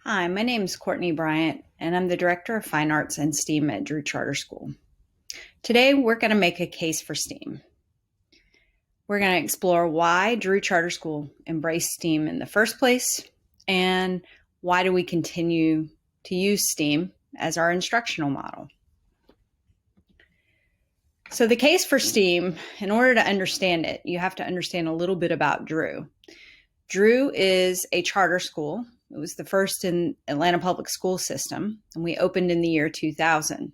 Hi, my name is Courtney Bryant, and I'm the Director of Fine Arts and STEAM at Drew Charter School. Today, we're going to make a case for STEAM. We're going to explore why Drew Charter School embraced STEAM in the first place, and why do we continue to use STEAM as our instructional model. So the case for STEAM, in order to understand it, you have to understand a little bit about Drew. Drew is a charter school. It was the first in Atlanta public school system, and we opened in the year 2000.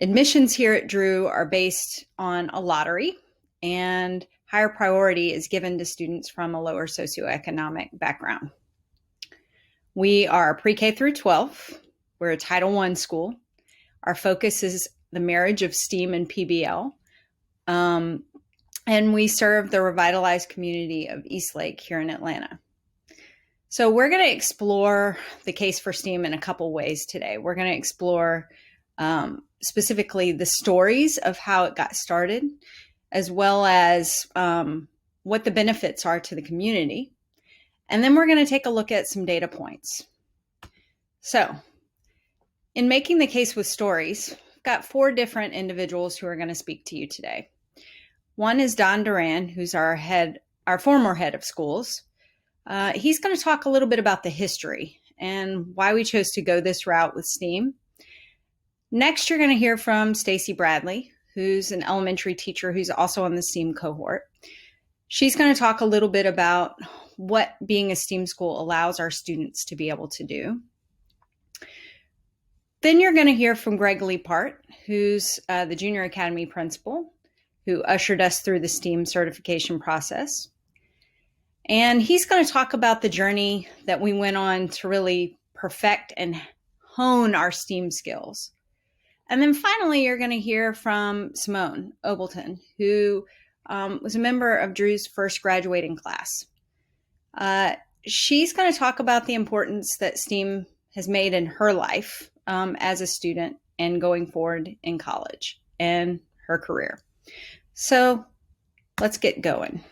Admissions here at Drew are based on a lottery, and higher priority is given to students from a lower socioeconomic background. We are pre-K through 12. We're a Title I school. Our focus is the marriage of STEAM and PBL. And we serve the revitalized community of Eastlake here in Atlanta. So we're going to explore the case for STEAM in a couple ways today. We're going to explore specifically the stories of how it got started, as well as what the benefits are to the community. And then we're going to take a look at some data points. So in making the case with stories, I've got 4 different individuals who are going to speak to you today. One is Don Duran, who's our former head of schools. He's going to talk a little bit about the history and why we chose to go this route with STEAM. Next, you're going to hear from Stacy Bradley, who's an elementary teacher who's also on the STEAM cohort. She's going to talk a little bit about what being a STEAM school allows our students to be able to do. Then you're going to hear from Greg Leapart, who's the junior academy principal, who ushered us through the STEAM certification process. And he's going to talk about the journey that we went on to really perfect and hone our STEAM skills. And then finally, you're going to hear from Simone Obleton, who was a member of Drew's first graduating class. She's going to talk about the importance that STEAM has made in her life as a student and going forward in college and her career. So let's get going.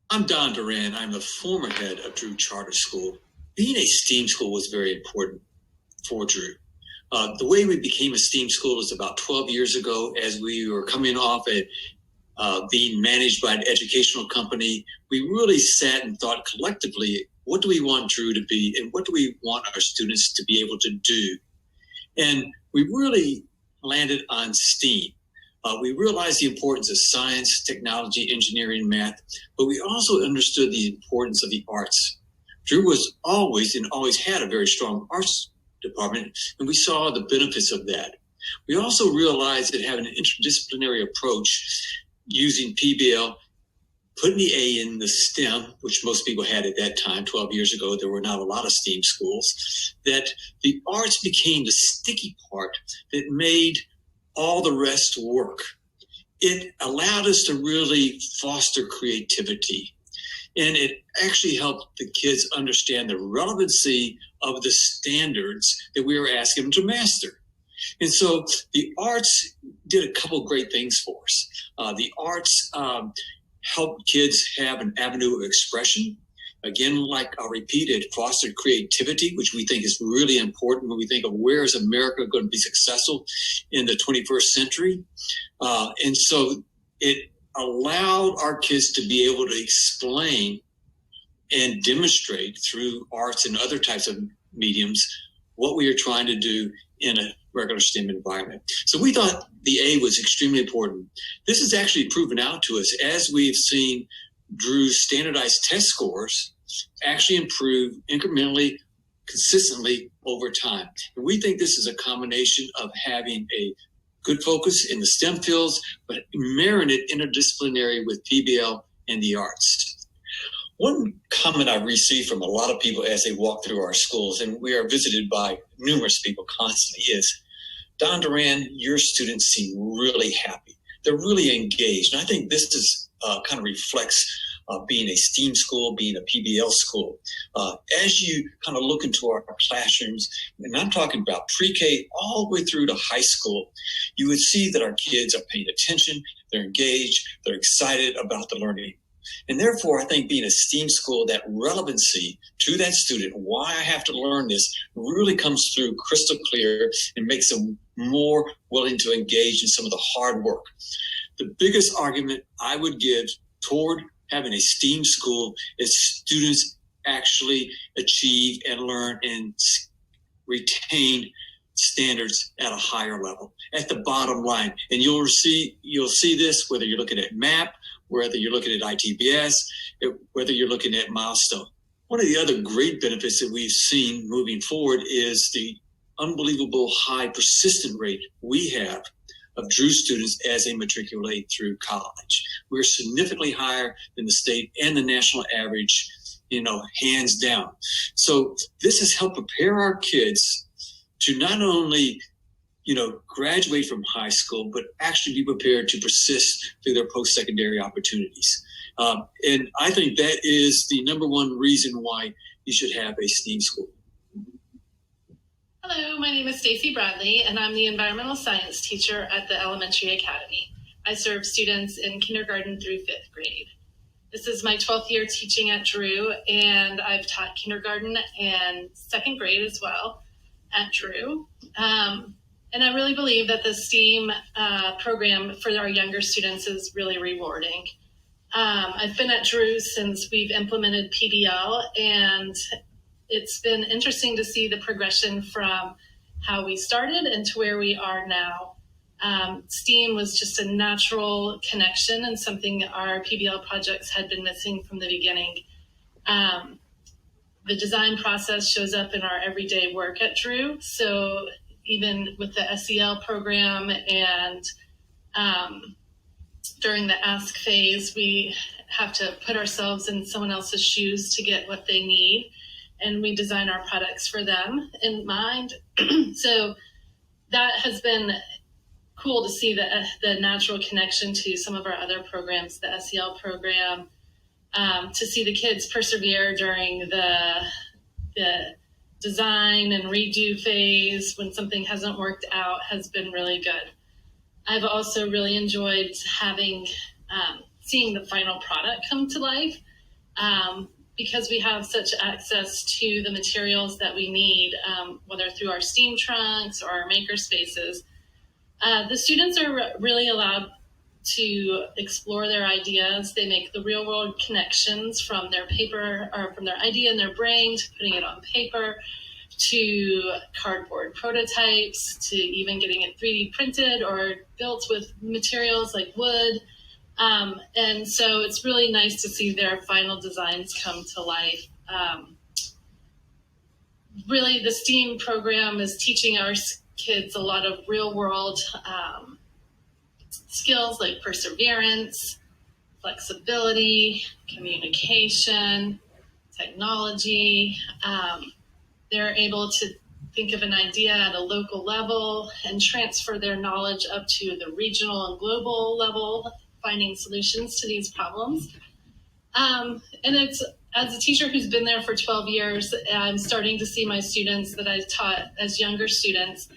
I'm Don Duran. I'm the former head of Drew Charter School. Being a STEAM school was very important for Drew. The way we became a STEAM school is about 12 years ago, as we were coming off being managed by an educational company. We really sat and thought collectively, what do we want Drew to be, and what do we want our students to be able to do? And we really landed on STEAM. We realized the importance of science, technology, engineering, math, but we also understood the importance of the arts. Drew was always had a very strong arts department, and we saw the benefits of that. We also realized that having an interdisciplinary approach using PBL, putting the A in the STEM, which most people had at that time, 12 years ago, there were not a lot of STEAM schools, that the arts became the sticky part that made all the rest work. It allowed us to really foster creativity. And it actually helped the kids understand the relevancy of the standards that we were asking them to master. And so the arts did a couple of great things for us. The arts helped kids have an avenue of expression. Again, like I'll repeat, it fostered creativity, which we think is really important when we think of where is America going to be successful in the 21st century. And so it allowed our kids to be able to explain and demonstrate through arts and other types of mediums what we are trying to do in a regular STEM environment. So we thought the A was extremely important. This is actually proven out to us as we've seen Drew's standardized test scores actually improve incrementally, consistently over time. And we think this is a combination of having a good focus in the STEM fields, but marrying it interdisciplinary with PBL and the arts. One comment I receive from a lot of people as they walk through our schools, and we are visited by numerous people constantly, is, Don Duran, your students seem really happy. They're really engaged. And I think this is kind of reflects being a STEAM school, being a PBL school. As you kind of look into our classrooms, and I'm talking about pre-K all the way through to high school, you would see that our kids are paying attention, they're engaged, they're excited about the learning. And therefore, I think being a STEAM school, that relevancy to that student, why I have to learn this, really comes through crystal clear and makes them more willing to engage in some of the hard work. The biggest argument I would give toward having a STEAM school is students actually achieve and learn and retain standards at a higher level, at the bottom line. And you'll see this whether you're looking at MAP, whether you're looking at ITBS, whether you're looking at milestone. One of the other great benefits that we've seen moving forward is the unbelievable high persistent rate we have of Drew students as they matriculate through college. We're significantly higher than the state and the national average, hands down. So this has helped prepare our kids to not only graduate from high school, but actually be prepared to persist through their post-secondary opportunities. And I think that is the number one reason why you should have a STEAM school. Hello, my name is Stacy Bradley, and I'm the environmental science teacher at the Elementary Academy. I serve students in kindergarten through 5th grade. This is my 12th year teaching at Drew, and I've taught kindergarten and 2nd grade as well at Drew. And I really believe that the STEAM program for our younger students is really rewarding. I've been at Drew since we've implemented PBL, and it's been interesting to see the progression from how we started and to where we are now. STEAM was just a natural connection and something our PBL projects had been missing from the beginning. The design process shows up in our everyday work at Drew. So even with the SEL program and during the ask phase, we have to put ourselves in someone else's shoes to get what they need. And we design our products for them in mind. So that has been cool to see the natural connection to some of our other programs, the SEL program, to see the kids persevere during the design and redo phase when something hasn't worked out has been really good. I've also really enjoyed seeing the final product come to life. Because we have such access to the materials that we need, whether through our STEAM trunks or our maker spaces, the students are really allowed to explore their ideas. They make the real world connections from their paper or from their idea in their brain to putting it on paper to cardboard prototypes to even getting it 3D printed or built with materials like wood. And so it's really nice to see their final designs come to life. Really, the STEAM program is teaching our kids a lot of real world skills like perseverance, flexibility, communication, technology. They're able to think of an idea at a local level and transfer their knowledge up to the regional and global level, finding solutions to these problems. And it's, as a teacher who's been there for 12 years, I'm starting to see my students that I taught as younger students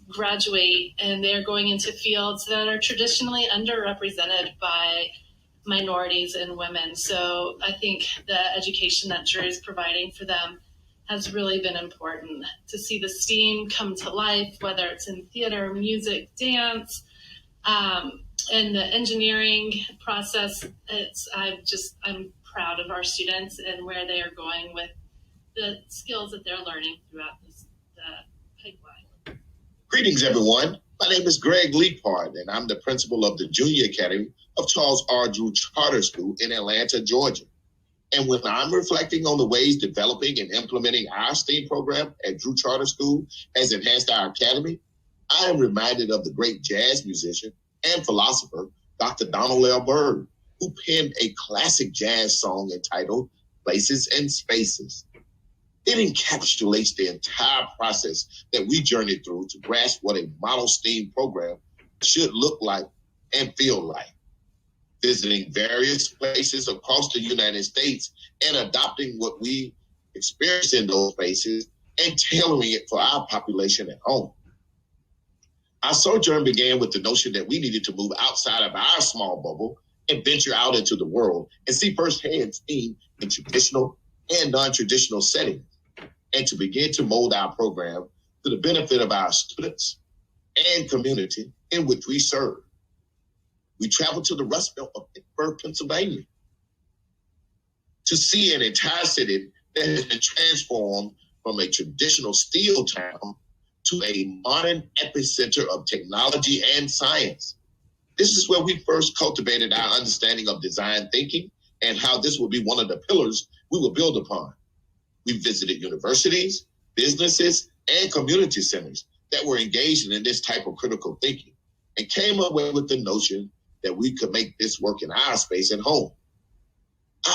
graduate, and they're going into fields that are traditionally underrepresented by minorities and women. So I think the education that Drew is providing for them has really been important to see the STEAM come to life, whether it's in theater, music, dance, and the engineering process. I'm proud of our students and where they are going with the skills that they're learning throughout the pipeline. Greetings, everyone. My name is Greg Leapard, and I'm the principal of the Junior Academy of Charles R. Drew Charter School in Atlanta, Georgia. And when I'm reflecting on the ways developing and implementing our STEAM program at Drew Charter School has enhanced our academy, I am reminded of the great jazz musician and philosopher, Dr. Donald L. Byrd, who penned a classic jazz song entitled Places and Spaces. It encapsulates the entire process that we journeyed through to grasp what a model STEAM program should look like and feel like. Visiting various places across the United States and adopting what we experience in those places and tailoring it for our population at home. Our sojourn began with the notion that we needed to move outside of our small bubble and venture out into the world and see firsthand STEAM in traditional and non-traditional settings, and to begin to mold our program to the benefit of our students and community in which we serve. We traveled to the Rust Belt of Pittsburgh, Pennsylvania, to see an entire city that has been transformed from a traditional steel town to a modern epicenter of technology and science. This is where we first cultivated our understanding of design thinking and how this will be one of the pillars we will build upon. We visited universities, businesses, and community centers that were engaged in this type of critical thinking and came away with the notion that we could make this work in our space at home.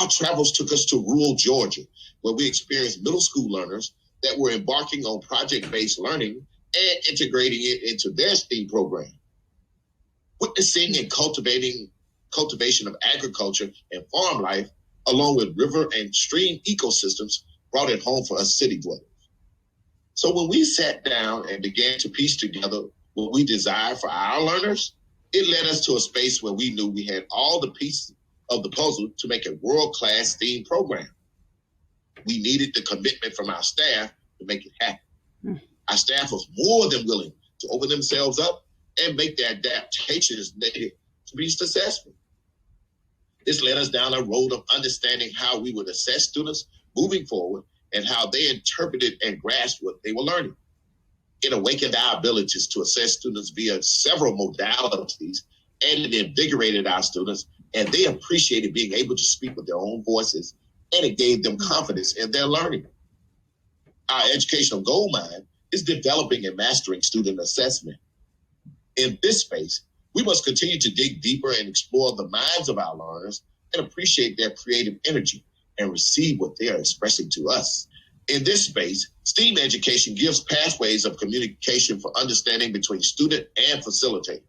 Our travels took us to rural Georgia, where we experienced middle school learners that were embarking on project-based learning and integrating it into their STEAM program. Witnessing and cultivation of agriculture and farm life, along with river and stream ecosystems, brought it home for us city dwellers. So when we sat down and began to piece together what we desired for our learners, it led us to a space where we knew we had all the pieces of the puzzle to make a world-class STEAM program. We needed the commitment from our staff to make it happen. Our staff was more than willing to open themselves up and make the adaptations needed to be successful. This led us down a road of understanding how we would assess students moving forward and how they interpreted and grasped what they were learning. It awakened our abilities to assess students via several modalities, and it invigorated our students, and they appreciated being able to speak with their own voices, and it gave them confidence in their learning. Our educational goldmine is developing and mastering student assessment. In this space, we must continue to dig deeper and explore the minds of our learners and appreciate their creative energy and receive what they are expressing to us. In this space, STEAM education gives pathways of communication for understanding between student and facilitator.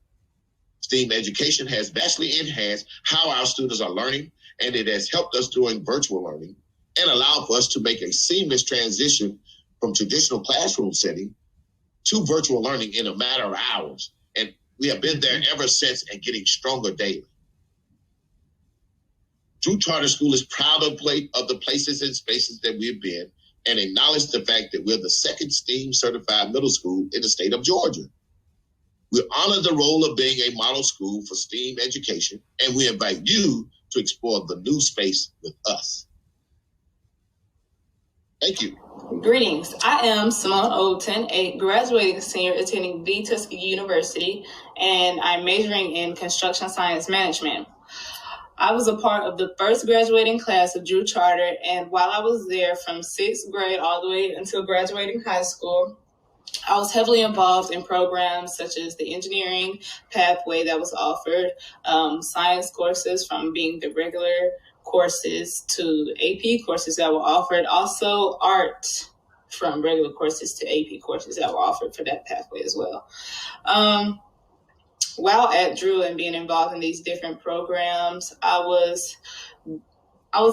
STEAM education has vastly enhanced how our students are learning, and it has helped us during virtual learning and allowed for us to make a seamless transition from traditional classroom setting to virtual learning in a matter of hours. And we have been there ever since and getting stronger daily. Drew Charter School is proud of the places and spaces that we've been and acknowledge the fact that we're the second STEAM certified middle school in the state of Georgia. We honor the role of being a model school for STEAM education, and we invite you to explore the new space with us. Thank you. Greetings. I am Simone Overton, a graduating senior attending the Tuskegee University, and I'm majoring in construction science management. I was a part of the first graduating class of Drew Charter, and while I was there from sixth grade all the way until graduating high school, I was heavily involved in programs such as the engineering pathway that was offered, science courses from being the regular courses to AP courses that were offered, also art from regular courses to AP courses that were offered for that pathway as well. While at Drew and being involved in these different programs, I was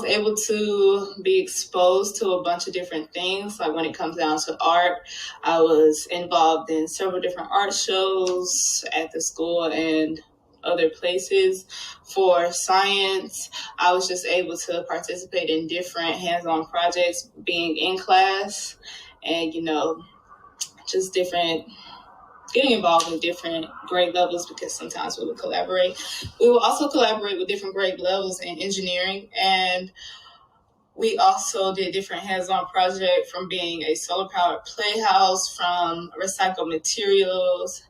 able to be exposed to a bunch of different things. Like when it comes down to art, I was involved in several different art shows at the school and other places. For science, I was just able to participate in different hands-on projects, being in class and, just getting involved in different grade levels, because sometimes we would collaborate. We will also collaborate with different grade levels in engineering, and we also did different hands-on projects, from being a solar-powered playhouse, from recycled materials,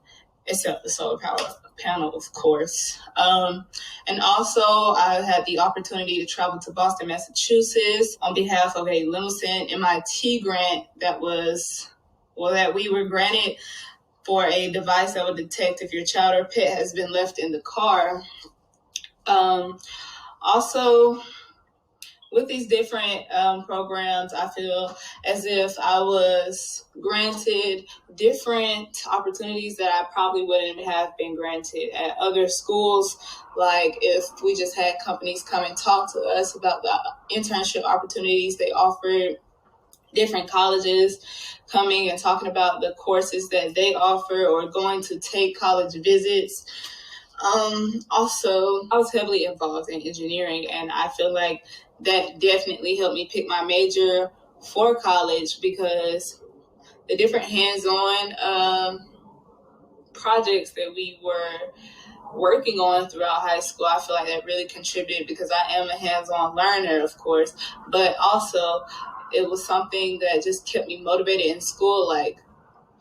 except the solar power panel, of course. And also I had the opportunity to travel to Boston, Massachusetts on behalf of a Lemelson MIT grant that we were granted for a device that would detect if your child or pet has been left in the car. Also, with these different programs, I feel as if I was granted different opportunities that I probably wouldn't have been granted at other schools. Like if we just had companies come and talk to us about the internship opportunities they offered different colleges coming and talking about the courses that they offer or going to take college visits. Also, I was heavily involved in engineering, and I feel like that definitely helped me pick my major for college because the different hands-on projects that we were working on throughout high school, I feel like that really contributed because I am a hands-on learner, of course, but also it was something that just kept me motivated in school. Like,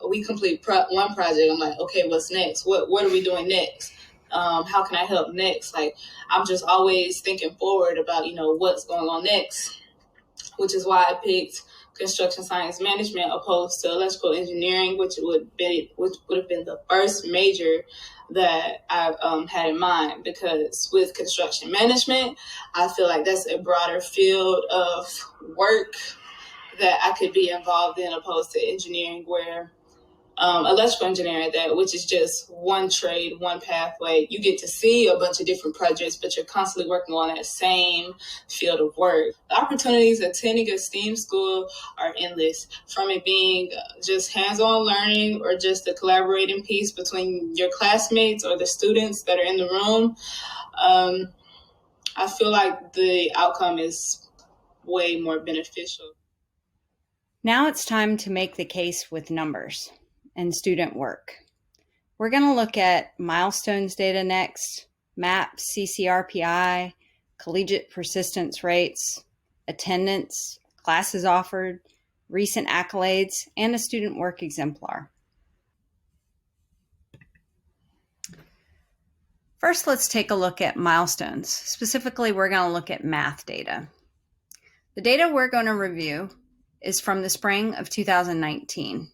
we complete one project, I'm like, okay, what's next? What are we doing next? How can I help next? Like, I'm just always thinking forward about, what's going on next, which is why I picked construction science management opposed to electrical engineering, which would have been the first major that I had in mind. Because with construction management, I feel like that's a broader field of work that I could be involved in, opposed to engineering, where electrical engineering, which is just one trade, one pathway. You get to see a bunch of different projects, but you're constantly working on that same field of work. The opportunities attending a STEAM school are endless, from it being just hands-on learning or just the collaborating piece between your classmates or the students that are in the room. I feel like the outcome is way more beneficial. Now it's time to make the case with numbers and student work. We're going to look at milestones data next, MAP, CCRPI, collegiate persistence rates, attendance, classes offered, recent accolades, and a student work exemplar. First, let's take a look at milestones. Specifically, we're going to look at math data. The data we're going to review is from the spring of 2019.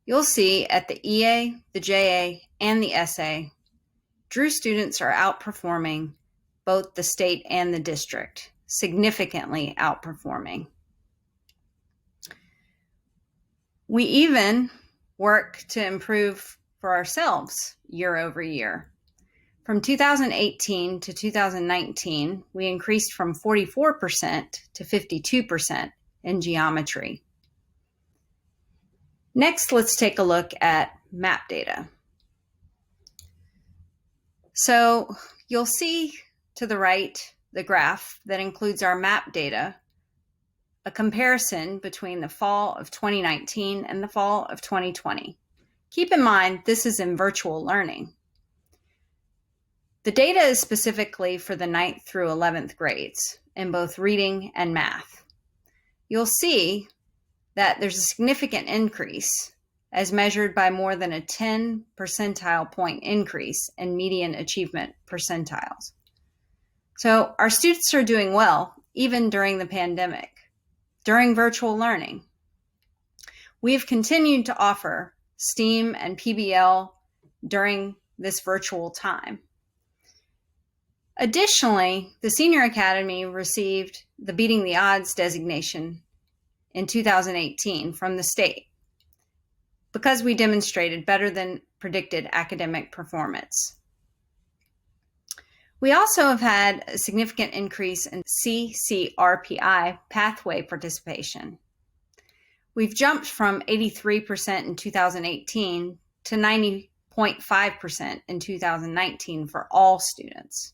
You'll see at the EA, the JA, and the SA, Drew students are outperforming both the state and the district, significantly outperforming. We even work to improve for ourselves year over year. From 2018 to 2019, we increased from 44% to 52% in geometry. Next, let's take a look at MAP data. So you'll see to the right the graph that includes our MAP data, a comparison between the fall of 2019 and the fall of 2020. Keep in mind, this is in virtual learning. The data is specifically for the 9th through 11th grades in both reading and math. You'll see that there's a significant increase as measured by more than a 10 percentile point increase in median achievement percentiles. So our students are doing well, even during the pandemic, during virtual learning. We have continued to offer STEAM and PBL during this virtual time. Additionally, the Senior Academy received the Beating the Odds designation in 2018 from the state because we demonstrated better than predicted academic performance. We also have had a significant increase in CCRPI pathway participation. We've jumped from 83% in 2018 to 90.5% in 2019 for all students.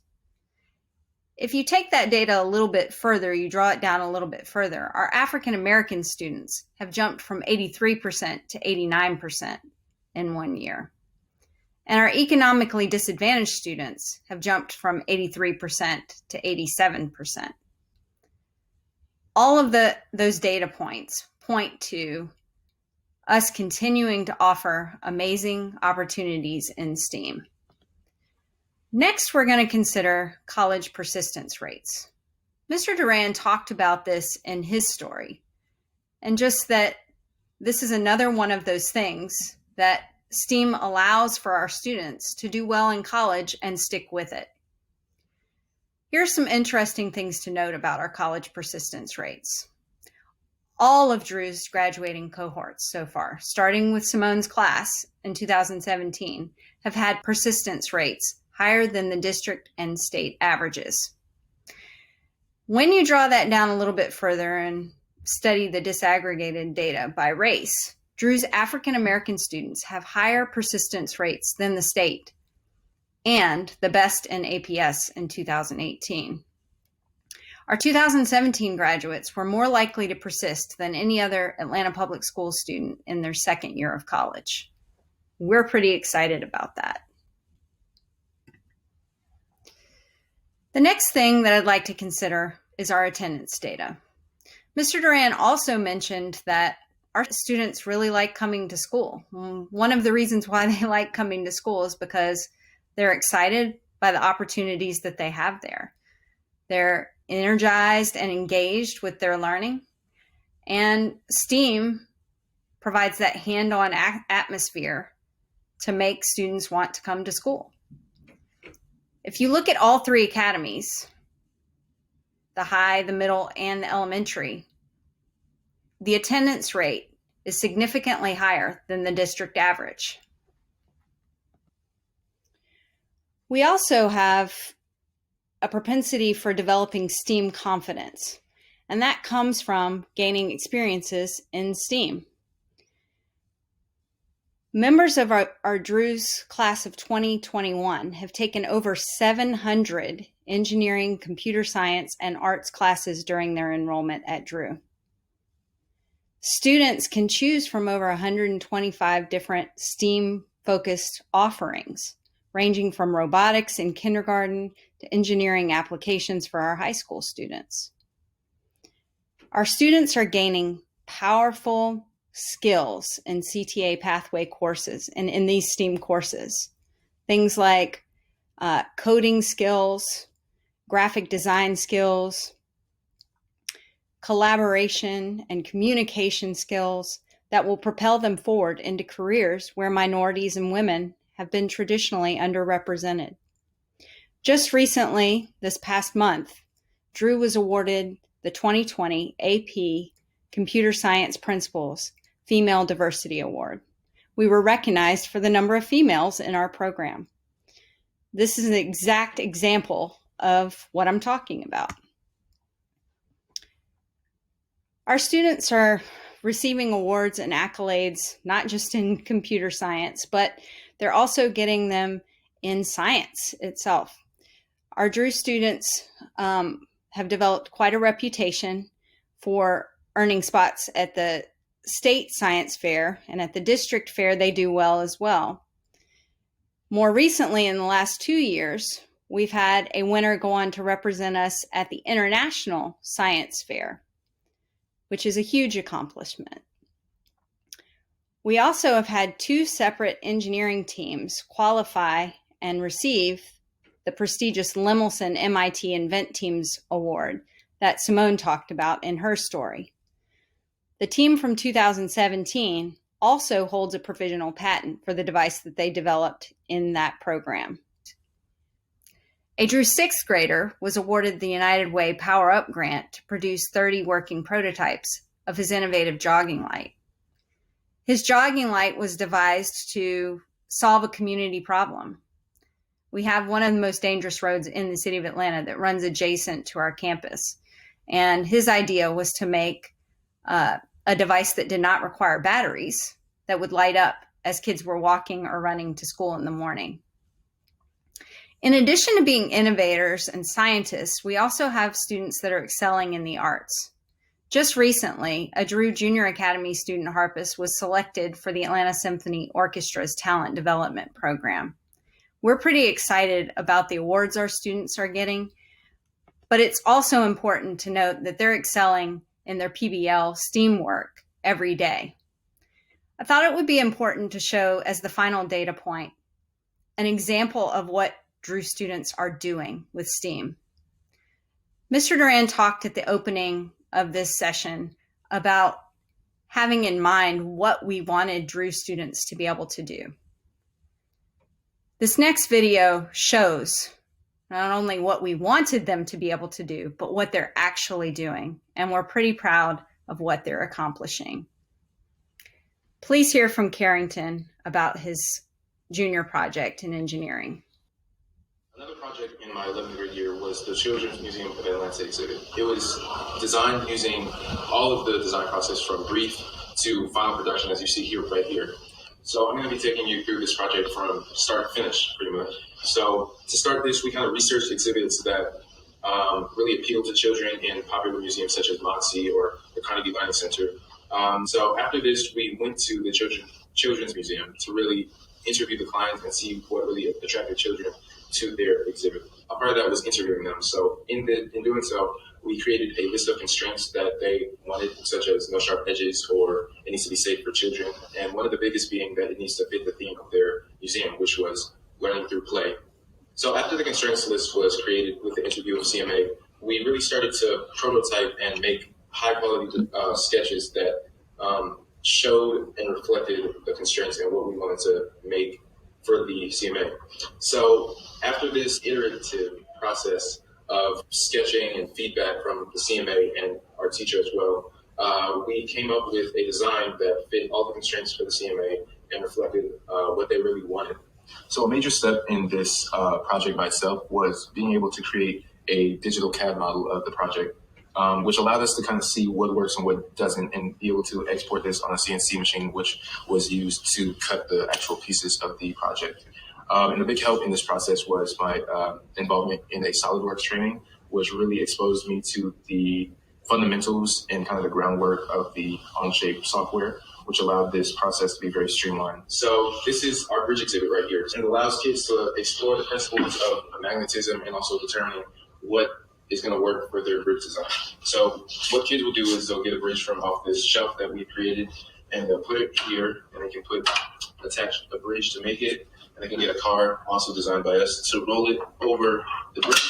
If you take that data a little bit further, you draw it down a little bit further, our African American students have jumped from 83% to 89% in 1 year. And our economically disadvantaged students have jumped from 83% to 87%. All of those data points point to us continuing to offer amazing opportunities in STEAM. Next, we're going to consider college persistence rates. Mr. Duran talked about this in his story, and just that this is another one of those things that STEAM allows for our students to do well in college and stick with it. Here are some interesting things to note about our college persistence rates. All of Drew's graduating cohorts so far, starting with Simone's class in 2017, have had persistence rates higher than the district and state averages. When you draw that down a little bit further and study the disaggregated data by race, Drew's African American students have higher persistence rates than the state and the best in APS in 2018. Our 2017 graduates were more likely to persist than any other Atlanta Public Schools student in their second year of college. We're pretty excited about that. The next thing that I'd like to consider is our attendance data. Mr. Duran also mentioned that our students really like coming to school. One of the reasons why they like coming to school is because they're excited by the opportunities that they have there. They're energized and engaged with their learning, and STEAM provides that hand-on atmosphere to make students want to come to school. If you look at all three academies, the high, the middle, and the elementary, the attendance rate is significantly higher than the district average. We also have a propensity for developing STEAM confidence, and that comes from gaining experiences in STEAM. Members of our Drew's class of 2021 have taken over 700 engineering, computer science, and arts classes during their enrollment at Drew. Students can choose from over 125 different STEAM-focused offerings, ranging from robotics in kindergarten to engineering applications for our high school students. Our students are gaining powerful skills in CTA pathway courses and in these STEAM courses. Things like coding skills, graphic design skills, collaboration and communication skills that will propel them forward into careers where minorities and women have been traditionally underrepresented. Just recently, this past month, Drew was awarded the 2020 AP Computer Science Principals Female Diversity Award. We were recognized for the number of females in our program. This is an exact example of what I'm talking about. Our students are receiving awards and accolades, not just in computer science, but they're also getting them in science itself. Our Drew students have developed quite a reputation for earning spots at the state science fair, and at the district fair they do well as well. More recently, in the last 2 years, we've had a winner go on to represent us at the International Science Fair, which is a huge accomplishment. We also have had 2 separate engineering teams qualify and receive the prestigious Lemelson MIT Invent Teams Award that Simone talked about in her story. The team from 2017 also holds a provisional patent for the device that they developed in that program. A Drew 6th grader was awarded the United Way Power Up grant to produce 30 working prototypes of his innovative jogging light. His jogging light was devised to solve a community problem. We have one of the most dangerous roads in the city of Atlanta that runs adjacent to our campus. And his idea was to make a device that did not require batteries that would light up as kids were walking or running to school in the morning. In addition to being innovators and scientists, we also have students that are excelling in the arts. Just recently, a Drew Junior Academy student harpist was selected for the Atlanta Symphony Orchestra's Talent Development Program. We're pretty excited about the awards our students are getting, but it's also important to note that they're excelling in their PBL STEAM work every day. I thought it would be important to show as the final data point an example of what Drew students are doing with STEAM. Mr. Duran talked at the opening of this session about having in mind what we wanted Drew students to be able to do. This next video shows not only what we wanted them to be able to do, but what they're actually doing. And we're pretty proud of what they're accomplishing. Please hear from Carrington about his junior project in engineering. Another project in my 11th grade year was the Children's Museum of Atlanta exhibit. It was designed using all of the design process from brief to final production, as you see here, right here. So I'm going to be taking you through this project from start to finish, pretty much. So to start this, we kind of researched exhibits that really appeal to children in popular museums such as Moxie or the Carnegie Learning Center. So after this, we went to the Children's Museum to really interview the clients and see what really attracted children to their exhibit. A part of that was interviewing them. So in doing so, we created a list of constraints that they wanted, such as no sharp edges or it needs to be safe for children. And one of the biggest being that it needs to fit the theme of their museum, which was learning through play. So after the constraints list was created with the interview of CMA, we really started to prototype and make high quality sketches that showed and reflected the constraints and what we wanted to make for the CMA. So after this iterative process of sketching and feedback from the CMA and our teacher as well, we came up with a design that fit all the constraints for the CMA and reflected what they really wanted. So a major step in this project by itself was being able to create a digital CAD model of the project, which allowed us to kind of see what works and what doesn't and be able to export this on a CNC machine, which was used to cut the actual pieces of the project. And a big help in this process was my involvement in a SolidWorks training, which really exposed me to the fundamentals and kind of the groundwork of the Onshape software, which allowed this process to be very streamlined. So this is our bridge exhibit right here. And it allows kids to explore the principles of magnetism and also determining what is going to work for their bridge design. So what kids will do is they'll get a bridge from off this shelf that we created, and they'll put it here, and they can attach a bridge to make it, and they can get a car also designed by us to roll it over the bridge.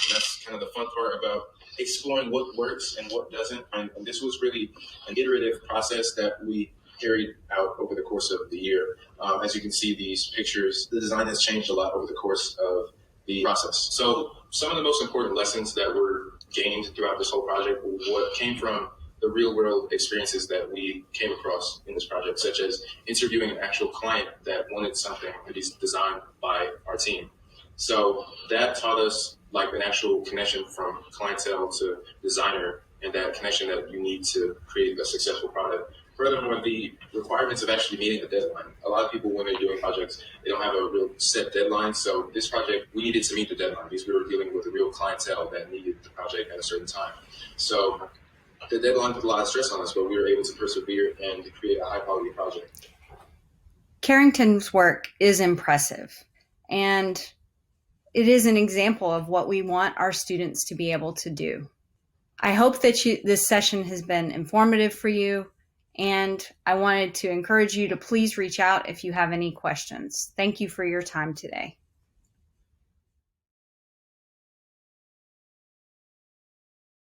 And that's kind of the fun part about exploring what works and what doesn't. And this was really an iterative process that we carried out over the course of the year. As you can see these pictures, the design has changed a lot over the course of the process. So some of the most important lessons that were gained throughout this whole project were what came from the real world experiences that we came across in this project, such as interviewing an actual client that wanted something that is designed by our team. So that taught us like an actual connection from clientele to designer and that connection that you need to create a successful product. Furthermore, the requirements of actually meeting the deadline. A lot of people, when they're doing projects, they don't have a real set deadline. So this project, we needed to meet the deadline because we were dealing with a real clientele that needed the project at a certain time. So the deadline put a lot of stress on us, but we were able to persevere and create a high quality project. Carrington's work is impressive, and it is an example of what we want our students to be able to do. I hope that this session has been informative for you, and I wanted to encourage you to please reach out if you have any questions. Thank you for your time today.